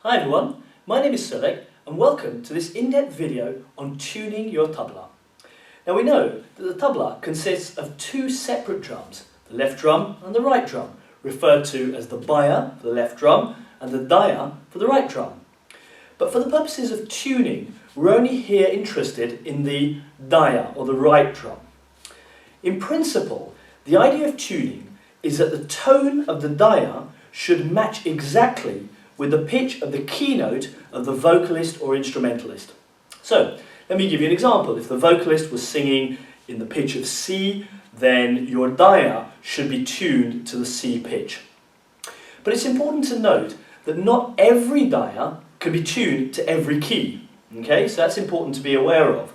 Hi everyone, my name is Sulekh and welcome to this in-depth video on tuning your tabla. Now we know that the tabla consists of two separate drums, the left drum and the right drum, referred to as the Bayan for the left drum and the Daya for the right drum. But for the purposes of tuning, we're only here interested in the Daya or the right drum. In principle, the idea of tuning is that the tone of the Daya should match exactly with the pitch of the keynote of the vocalist or instrumentalist. So, let me give you an example. If the vocalist was singing in the pitch of C, then your Daya should be tuned to the C pitch. But it's important to note that not every Daya can be tuned to every key. Okay, so that's important to be aware of.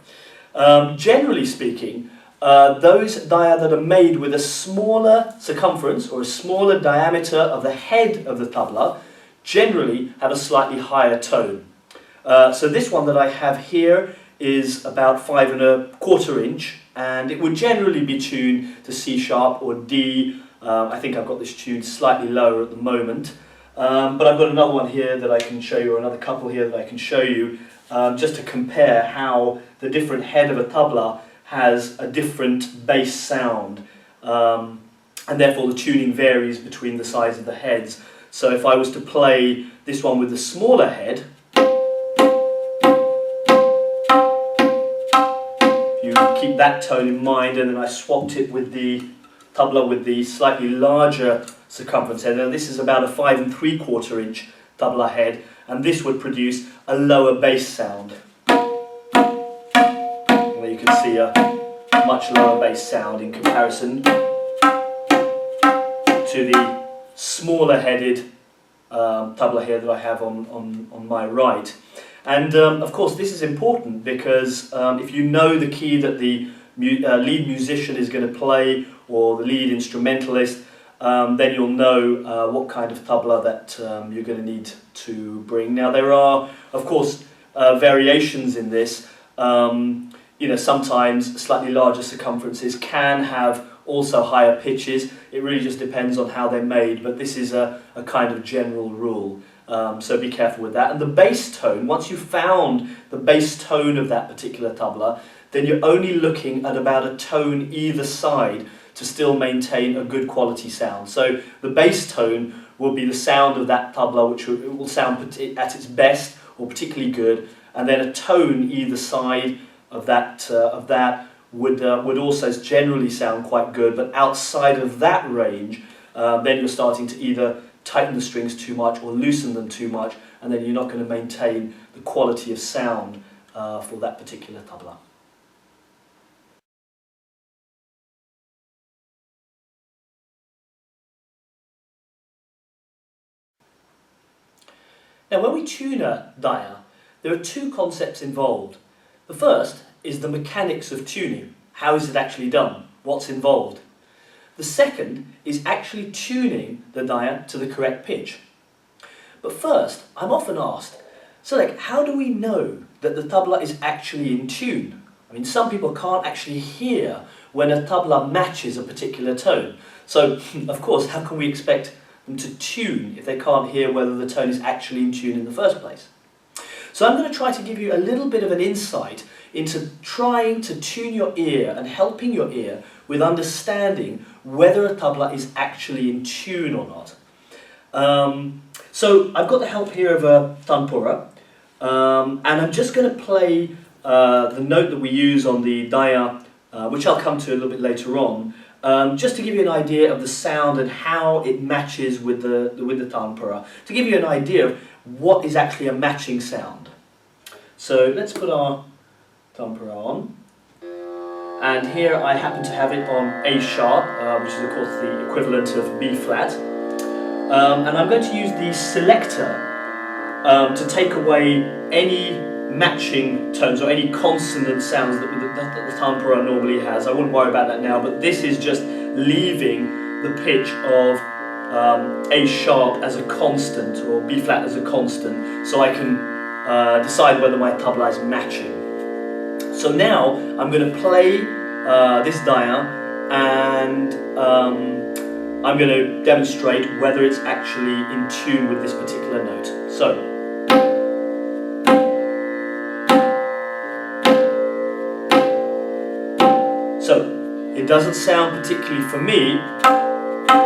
Generally speaking, those Daya that are made with a smaller circumference or a smaller diameter of the head of the tabla generally have a slightly higher tone. So this one that I have here is about 5 1/4 inch, and it would generally be tuned to C sharp or D. I think I've got this tuned slightly lower at the moment, but I've got another one here that I can show you, or another couple here that I can show you, just to compare how the different head of a tabla has a different bass sound, and therefore the tuning varies between the size of the heads. So if I was to play this one with the smaller head, you keep that tone in mind, and then I swapped it with the tabla with the slightly larger circumference head. Now this is about a 5 3/4 inch tabla head, and this would produce a lower bass sound. Where you can see a much lower bass sound in comparison to the smaller headed tabla here that I have on my right. And of course this is important because if you know the key that the lead musician is going to play, or the lead instrumentalist, then you'll know what kind of tabla that you're going to need to bring. Now there are of course variations in this. Sometimes slightly larger circumferences can have also higher pitches. It really just depends on how they're made, but this is a kind of general rule. So be careful with that. And the bass tone, once you've found the bass tone of that particular tabla, then you're only looking at about a tone either side to still maintain a good quality sound. So the bass tone will be the sound of that tabla, which will sound at its best or particularly good, and then a tone either side of that would also generally sound quite good, but outside of that range, then you're starting to either tighten the strings too much or loosen them too much, and then you're not going to maintain the quality of sound for that particular tabla. Now when we tune a Daya, there are two concepts involved. The first is the mechanics of tuning. How is it actually done? What's involved? The second is actually tuning the Daya to the correct pitch. But first, I'm often asked, Sulekh, how do we know that the tabla is actually in tune? I mean, some people can't actually hear when a tabla matches a particular tone. So, of course, how can we expect them to tune if they can't hear whether the tone is actually in tune in the first place? So I'm going to try to give you a little bit of an insight into trying to tune your ear and helping your ear with understanding whether a tabla is actually in tune or not. So I've got the help here of a tanpura, and I'm just going to play the note that we use on the Daya, which I'll come to a little bit later on, just to give you an idea of the sound and how it matches with the tanpura, to give you an idea of what is actually a matching sound. So let's put our tanpura on, and here I happen to have it on A sharp, which is of course the equivalent of B flat, and I'm going to use the selector to take away any matching tones or any consonant sounds that the tanpura normally has. I wouldn't worry about that now, but this is just leaving the pitch of A sharp as a constant or B flat as a constant, so I can decide whether my tabla is matching. So now I'm going to play this Daya, and I'm going to demonstrate whether it's actually in tune with this particular note. So So it doesn't sound particularly, for me,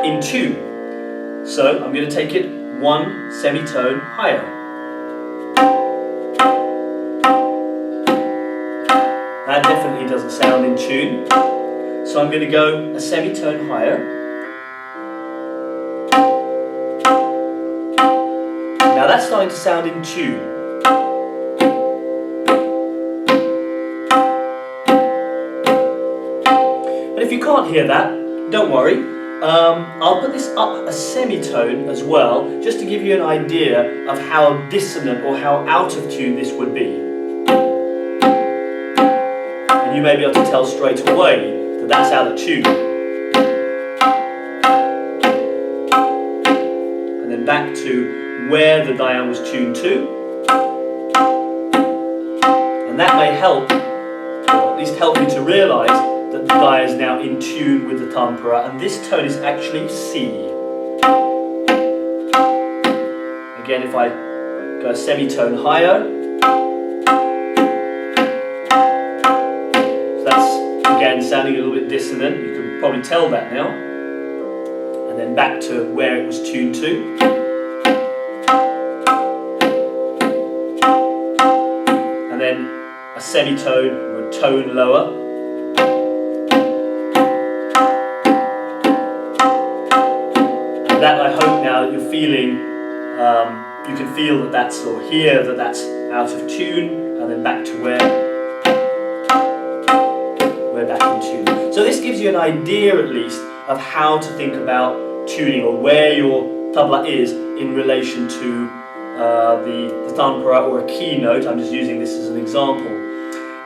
in tune. So I'm going to take it one semitone higher. That definitely doesn't sound in tune. So I'm going to go a semitone higher. Now that's starting to sound in tune. But if you can't hear that, don't worry. I'll put this up a semitone as well, just to give you an idea of how dissonant or how out of tune this would be. And you may be able to tell straight away that that's out of tune. And then back to where the dial was tuned to. And that may help, or at least help you to realise that the dial is now in tune with the tanpura, and this tone is actually C. Again, if I go a semitone higher, so that's again sounding a little bit dissonant, you can probably tell that now. And then back to where it was tuned to. And then a semitone or a tone lower. That I hope now that you're feeling, you can feel that that's, or hear that that's out of tune, and then back to where we're back in tune. So this gives you an idea at least of how to think about tuning, or where your tabla is in relation to the tanpura or a key note. I'm just using this as an example.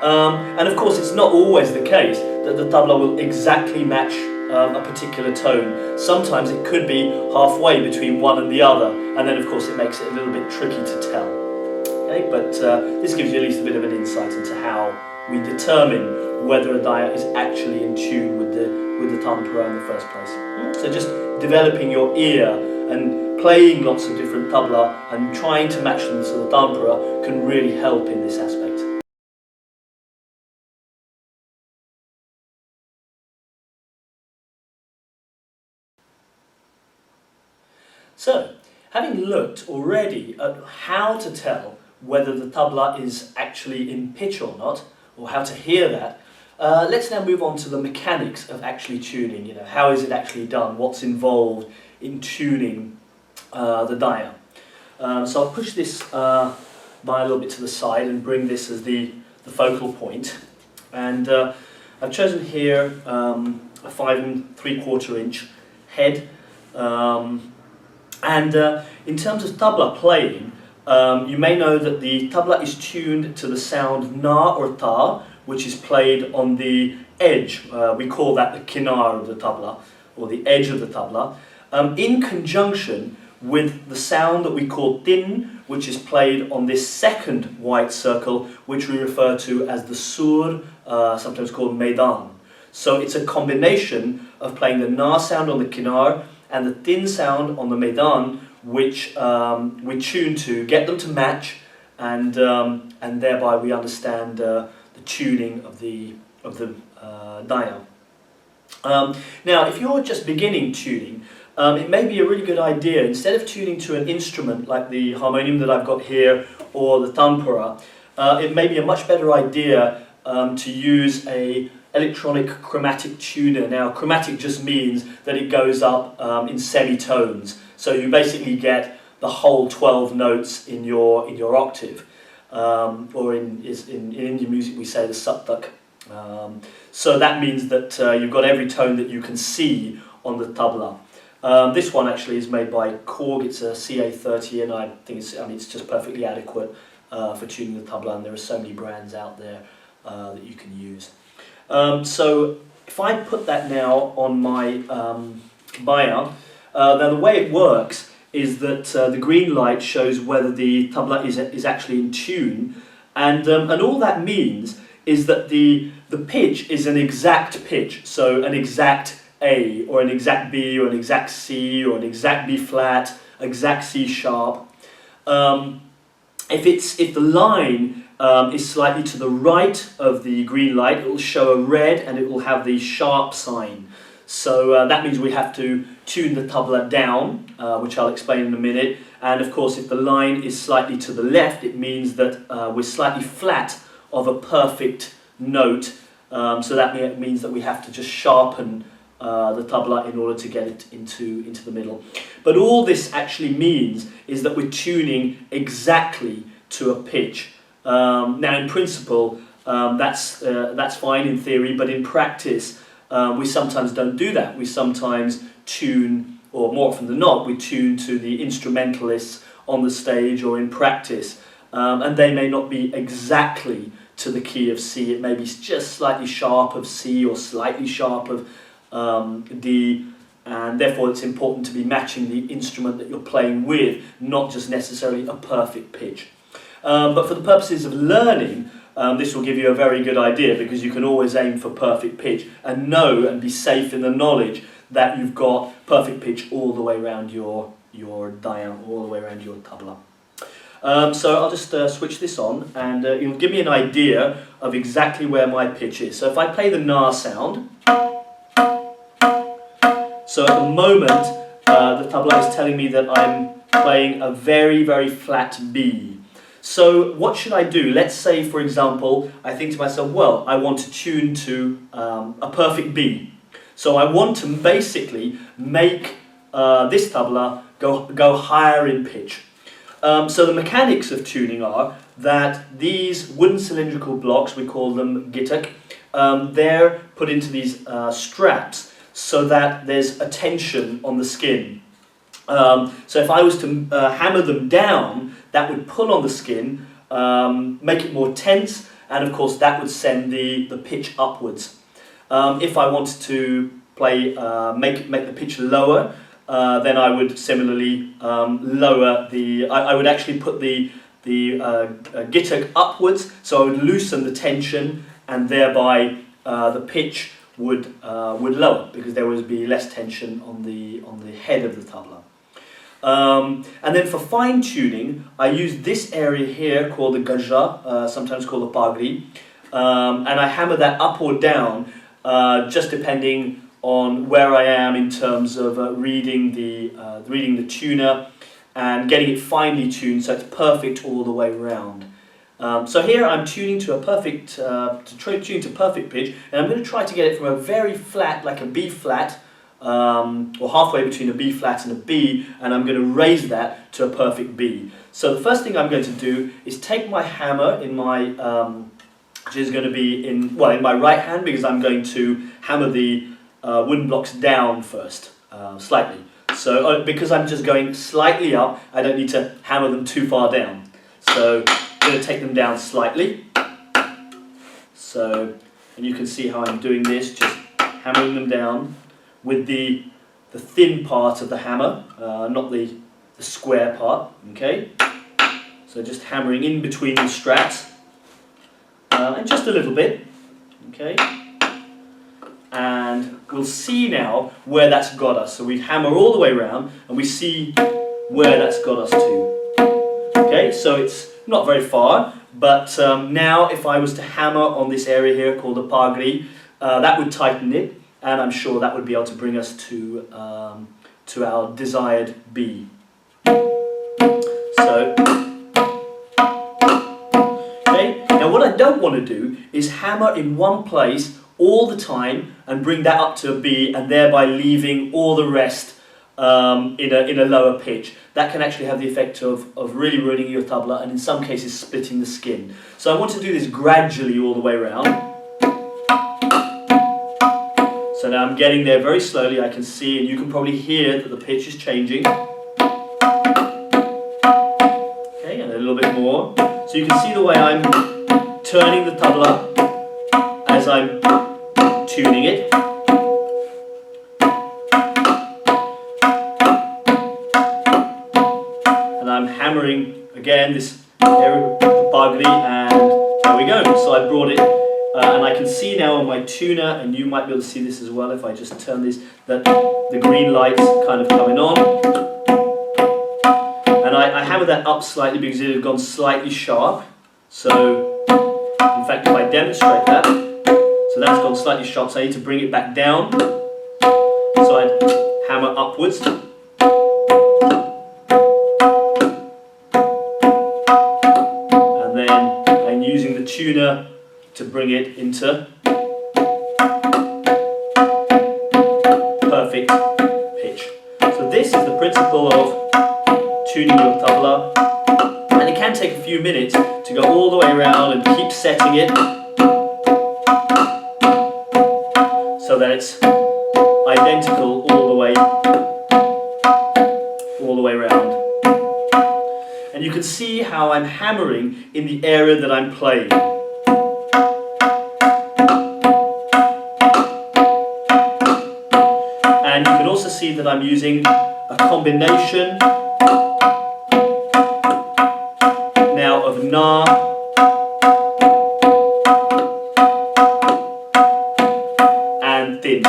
And of course it's not always the case that the tabla will exactly match a particular tone. Sometimes it could be halfway between one and the other, and then of course it makes it a little bit tricky to tell. Okay, but this gives you at least a bit of an insight into how we determine whether a daya is actually in tune with the tanpura in the first place. So just developing your ear and playing lots of different tabla and trying to match them to the tanpura can really help in this aspect. So, having looked already at how to tell whether the tabla is actually in pitch or not, or how to hear that, let's now move on to the mechanics of actually tuning. You know, how is it actually done? What's involved in tuning the daya? So I'll push this by a little bit to the side and bring this as the focal point. And I've chosen here a 5 3/4 inch head. And in terms of tabla playing, you may know that the tabla is tuned to the sound na or ta, which is played on the edge. We call that the kinar of the tabla, or the edge of the tabla, in conjunction with the sound that we call tin, which is played on this second white circle, which we refer to as the sur, sometimes called maidan. So it's a combination of playing the na sound on the kinar and the tin sound on the maidan, which we tune to, get them to match, and thereby we understand the tuning of the daya. Now, if you're just beginning tuning, it may be a really good idea, instead of tuning to an instrument like the harmonium that I've got here or the tanpura, it may be a much better idea to use a electronic chromatic tuner. Now, chromatic just means that it goes up in semitones, so you basically get the whole 12 notes in your octave, or in Indian music we say the saptak. So that means that you've got every tone that you can see on the tabla. This one actually is made by Korg. It's a CA30, and I think it's just perfectly adequate for tuning the tabla, and there are so many brands out there that you can use. So if I put that now on my Bayan, now the way it works is that the green light shows whether the tabla is actually in tune, and all that means is that the pitch is an exact pitch, so an exact A, or an exact B, or an exact C, or an exact B flat, exact C sharp. If the line is slightly to the right of the green light, it will show a red and it will have the sharp sign. So that means we have to tune the tabla down, which I'll explain in a minute. And of course, if the line is slightly to the left, it means that we're slightly flat of a perfect note. So that means that we have to just sharpen the tabla in order to get it into the middle. But all this actually means is that we're tuning exactly to a pitch. Now in principle, that's fine in theory, but in practice, we sometimes don't do that. We sometimes tune, or more often than not, we tune to the instrumentalists on the stage or in practice, and they may not be exactly to the key of C. It may be just slightly sharp of C or slightly sharp of D, and therefore it's important to be matching the instrument that you're playing with, not just necessarily a perfect pitch. But for the purposes of learning, this will give you a very good idea, because you can always aim for perfect pitch and know and be safe in the knowledge that you've got perfect pitch all the way around your Bayan, all the way around your tabla. So I'll just switch this on, and it'll give me an idea of exactly where my pitch is. So if I play the na sound, so at the moment the tabla is telling me that I'm playing a very, very flat B. So what should I do? Let's say, for example, I think to myself, well, I want to tune to a perfect B. So I want to basically make this tabla go higher in pitch. So the mechanics of tuning are that these wooden cylindrical blocks, we call them gitak, they're put into these straps so that there's a tension on the skin. So if I was to hammer them down, that would pull on the skin, make it more tense, and of course that would send the pitch upwards. If I wanted to play, make the pitch lower, then I would similarly lower the. I would actually put the gitak upwards, so I would loosen the tension, and thereby the pitch would lower, because there would be less tension on the head of the tabla. And then for fine tuning, I use this area here called the gaja, sometimes called the pagri, and I hammer that up or down, just depending on where I am in terms of reading the tuner and getting it finely tuned so it's perfect all the way around. So here I'm tuning to a perfect, tune to perfect pitch, and I'm going to try to get it from a very flat, like a B flat, or halfway between a B flat and a B, and I'm going to raise that to a perfect B. So the first thing I'm going to do is take my hammer in my, which is going to be in my right hand, because I'm going to hammer the wooden blocks down first, slightly. So because I'm just going slightly up, I don't need to hammer them too far down. So I'm going to take them down slightly. So, and you can see how I'm doing this, just hammering them down with the thin part of the hammer, not the square part, okay? So just hammering in between the straps, and just a little bit, okay? And we'll see now where that's got us. So we hammer all the way around, and we see where that's got us to. Okay, so it's not very far, but now if I was to hammer on this area here called the pagri, that would tighten it, and I'm sure that would be able to bring us to our desired B. So, okay, now what I don't want to do is hammer in one place all the time and bring that up to a B, and thereby leaving all the rest in a lower pitch. That can actually have the effect of really ruining your tabla, and in some cases splitting the skin. So I want to do this gradually all the way around. So now I'm getting there very slowly. I can see, and you can probably hear that the pitch is changing. Okay, and a little bit more. So you can see the way I'm turning the tabla as I'm tuning it. And I'm hammering again this area of the pagri, and there we go. So I brought it, and I can see now on my tuner, and you might be able to see this as well if I just turn this, that the green light's kind of coming on. And I hammer that up slightly because it had gone slightly sharp. So demonstrate that. So that's gone slightly sharp, so I need to bring it back down. So I'd hammer upwards. And then I'm using the tuner to bring it into perfect pitch. So this is the principle of tuning your tabla, and it can take a few minutes to go all the way around and keep setting it so that it's identical all the way around. And you can see how I'm hammering in the area that I'm playing. And you can also see that I'm using a combination now of na and thin.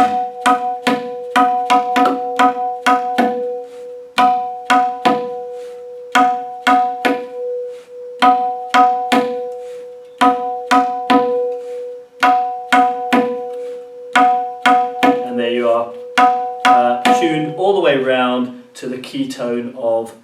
And there you are, tuned all the way around to the key tone of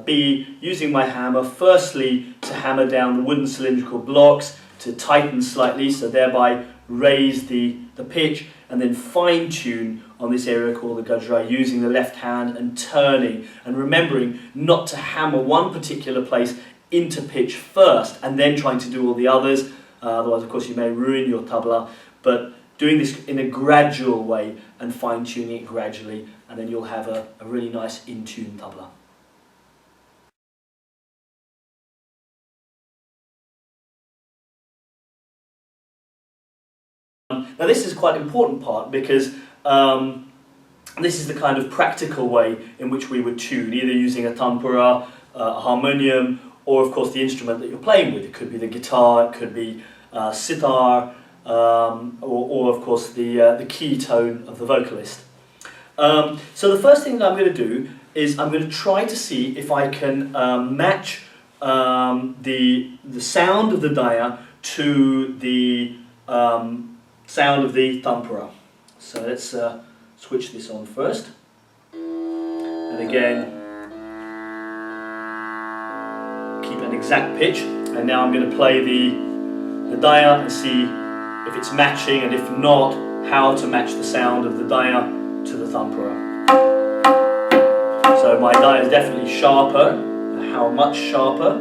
B, using my hammer firstly to hammer down the wooden cylindrical blocks to tighten slightly, so thereby raise the pitch, and then fine tune on this area called the gajra using the left hand and turning and remembering not to hammer one particular place into pitch first and then trying to do all the others, otherwise of course you may ruin your tabla, but doing this in a gradual way and fine tuning it gradually, and then you'll have a really nice in-tune tabla. Now this is quite an important part because this is the kind of practical way in which we would tune, either using a tanpura, a harmonium, or of course the instrument that you're playing with. It could be the guitar, it could be sitar, or of course the key tone of the vocalist. So the first thing that I'm going to do is I'm going to try to see if I can match the sound of the daya to the sound of the tanpura. So let's switch this on first. And again, keep an exact pitch. And now I'm going to play the daya and see if it's matching, and if not, how to match the sound of the daya to the tanpura. So my daya is definitely sharper. How much sharper?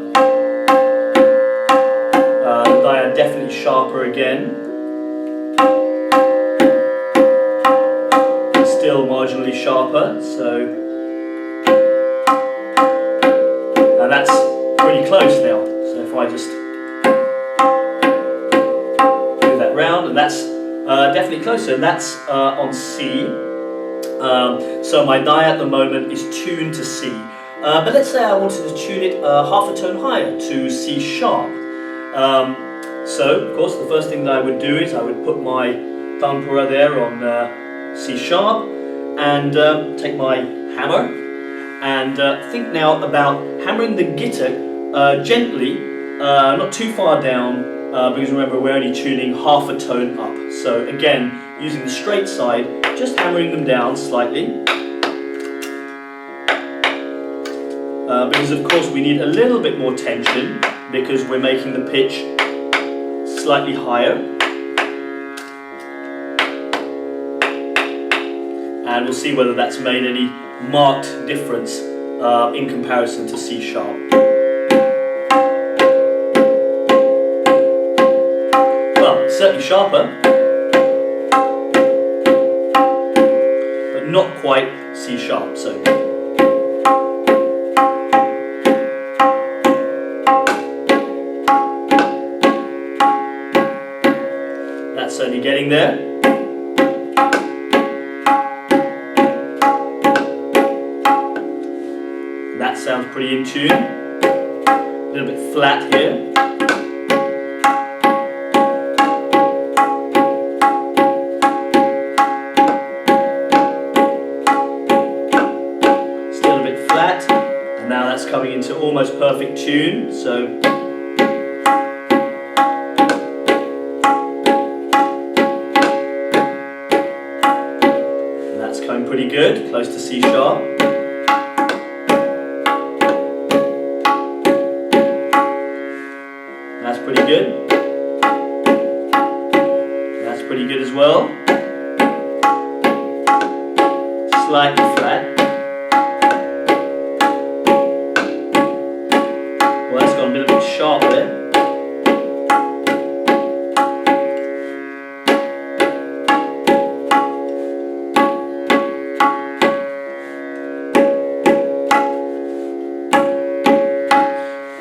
The daya definitely sharper again. Still marginally sharper, so, and that's pretty close now. So if I just move that round, and that's definitely closer, and that's on C. So my daya at the moment is tuned to C. But let's say I wanted to tune it half a tone higher to C sharp. So of course the first thing that I would do is I would put my tanpura there on C sharp, and take my hammer and think now about hammering the gitter gently, not too far down, because remember we're only tuning half a tone up. So again, using the straight side, just hammering them down slightly, because of course we need a little bit more tension because we're making the pitch slightly higher. And we'll see whether that's made any marked difference in comparison to C sharp. Well, it's certainly sharper, but not quite C sharp. So that's certainly getting there. That sounds pretty in tune. A little bit flat here. Still a bit flat. And now that's coming into almost perfect tune. So pretty good, close to C sharp. That's pretty good. That's pretty good as well. Slightly flat. Well, that's got a bit sharp there.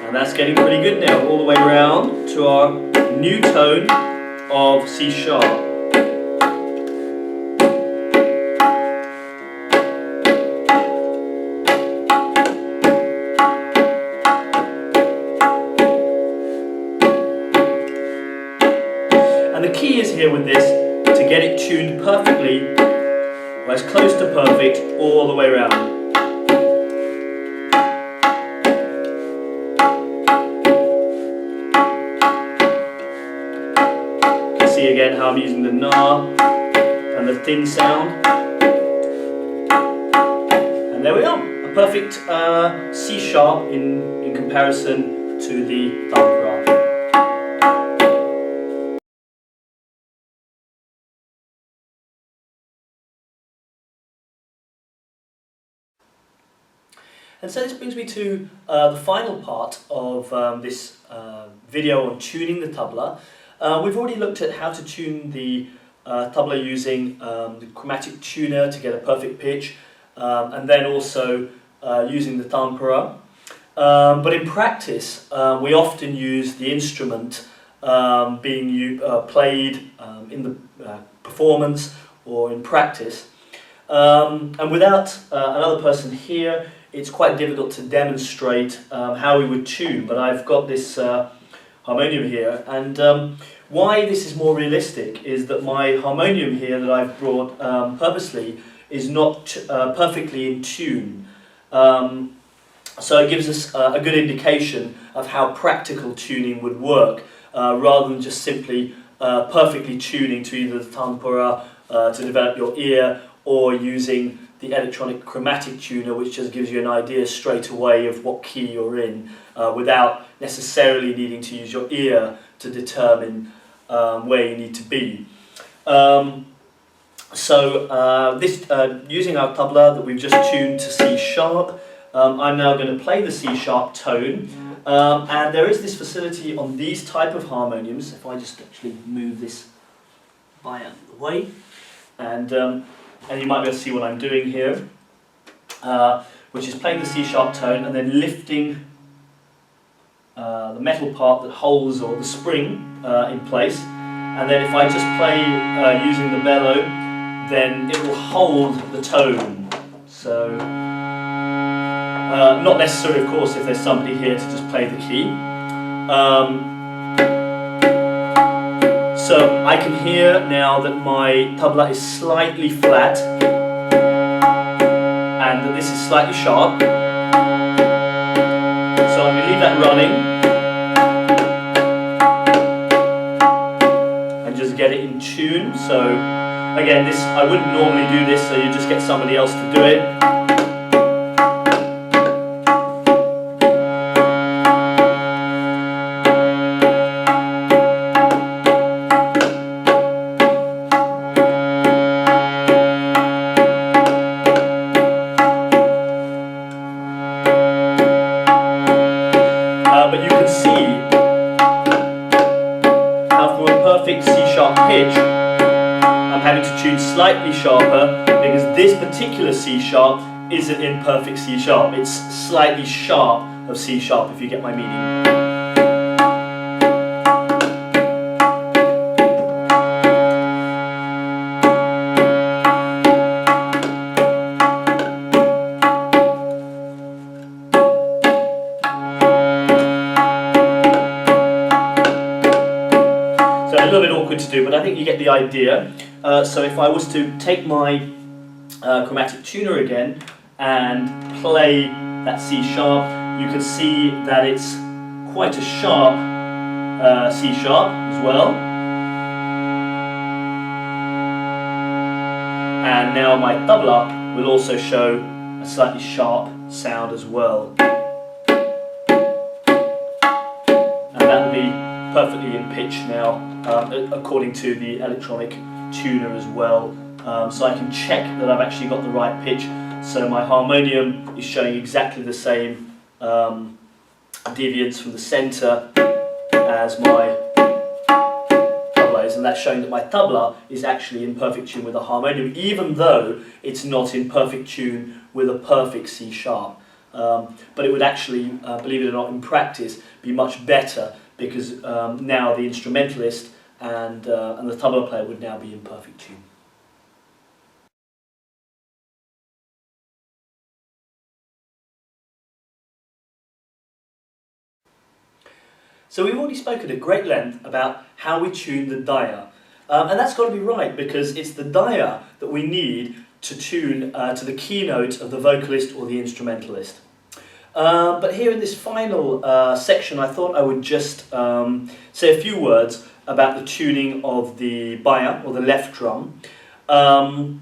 And that's getting pretty good now, all the way around to our new tone of C sharp. And the key is here with this to get it tuned perfectly, or as close to perfect, all the way around. See again how I'm using the na and the thin sound, and there we are, a perfect C sharp in comparison to the tanpura. And so this brings me to the final part of this video on tuning the tabla. We've already looked at how to tune the tabla using the chromatic tuner to get a perfect pitch, and then also using the tanpura. But in practice, we often use the instrument being played in the performance or in practice. And without another person here, it's quite difficult to demonstrate how we would tune. But I've got this harmonium here, and why this is more realistic is that my harmonium here that I've brought purposely is not perfectly in tune. So it gives us a good indication of how practical tuning would work, rather than just simply perfectly tuning to either the tanpura to develop your ear, or using the electronic chromatic tuner, which just gives you an idea straight away of what key you're in, without necessarily needing to use your ear to determine where you need to be. Using our tabla that we've just tuned to C sharp, I'm now going to play the C sharp tone, and there is this facility on these type of harmoniums. If I just actually move this Bayan away, and you might be able to see what I'm doing here, which is playing the C sharp tone and then lifting the metal part that holds, or the spring, in place. And then if I just play using the bellow, then it will hold the tone. So, not necessary, of course, if there's somebody here to just play the key. So I can hear now that my tabla is slightly flat and that this is slightly sharp. So I'm going to leave that running and just get it in tune. So again, this, I wouldn't normally do this, so you just get somebody else to do it. But you can see how for a perfect C sharp pitch, I'm having to tune slightly sharper, because this particular C sharp isn't in perfect C sharp. It's slightly sharp of C sharp, if you get my meaning. So a little bit awkward to do, but I think you get the idea. So if I was to take my chromatic tuner again and play that C sharp, you can see that it's quite a sharp C sharp as well. And now my tabla will also show a slightly sharp sound as well. And that will be perfectly in pitch now, according to the electronic tuner as well. So I can check that I've actually got the right pitch. So my harmonium is showing exactly the same deviance from the centre as my tabla is, and that's showing that my tabla is actually in perfect tune with the harmonium, even though it's not in perfect tune with a perfect C sharp. But it would actually, believe it or not, in practice be much better, because now the instrumentalist and the tabla player would now be in perfect tune. So we've already spoken at great length about how we tune the dia, and that's got to be right, because it's the dia that we need to tune to the keynote of the vocalist or the instrumentalist. But here in this final section, I thought I would just say a few words about the tuning of the Bayan, or the left drum. Now,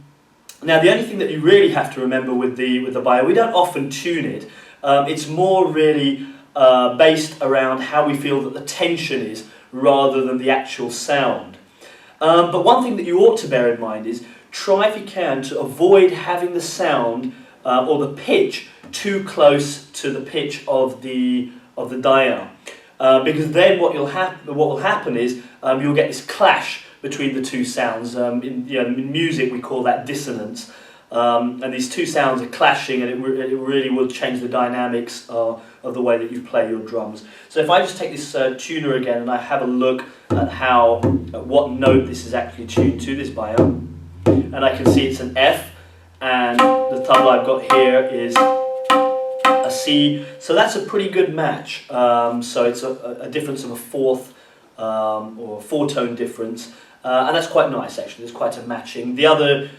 the only thing that you really have to remember with the Bayan, we don't often tune it. It's more really based around how we feel that the tension is, rather than the actual sound. But one thing that you ought to bear in mind is, try if you can to avoid having the sound or the pitch too close to the pitch of the dia, because then what will happen is you'll get this clash between the two sounds. In music we call that dissonance, and these two sounds are clashing, and it really will change the dynamics of the way that you play your drums. So if I just take this tuner again and I have a look at what note this is actually tuned to, this Bayan, and I can see it's an F, and the tabla I've got here is a C, so that's a pretty good match. So it's a difference of a fourth or a four-tone difference, and that's quite nice actually. There's quite a matching. The other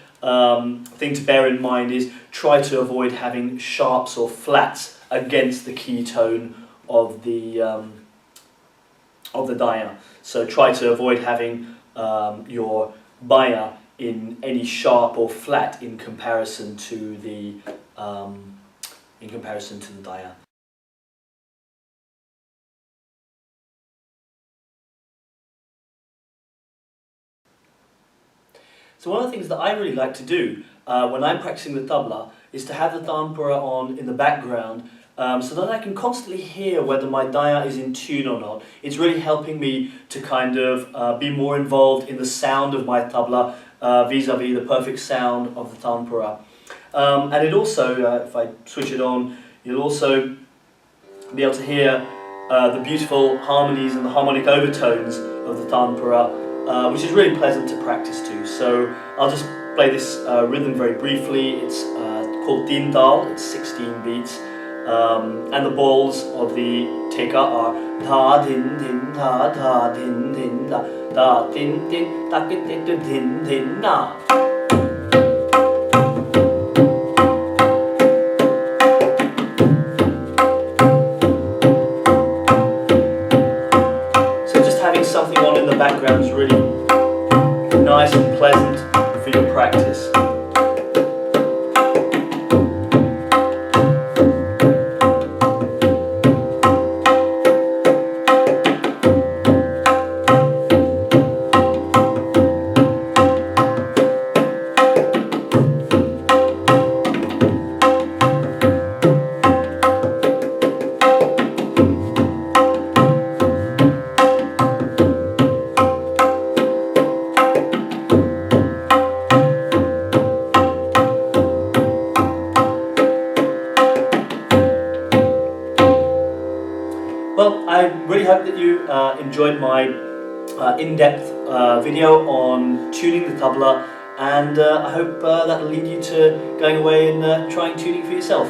thing to bear in mind is, try to avoid having sharps or flats against the key tone of the dia. So try to avoid having your Bayan in any sharp or flat in comparison to the dia. So one of the things that I really like to do when I'm practicing the tabla is to have the tanpura on in the background, so that I can constantly hear whether my dia is in tune or not. It's really helping me to kind of be more involved in the sound of my tabla vis-a-vis the perfect sound of the tanpura. And it also, if I switch it on, you'll also be able to hear the beautiful harmonies and the harmonic overtones of the tanpura, which is really pleasant to practice to. So I'll just play this rhythm very briefly. It's called Din Dal, it's 16 beats, and the balls of the teka are da din din da da din din da da din din da din din din da. Something on in the background is really nice and pleasant for your practice. Well, I really hope that you enjoyed my in-depth video on tuning the tabla, and I hope that will lead you to going away and trying tuning for yourself.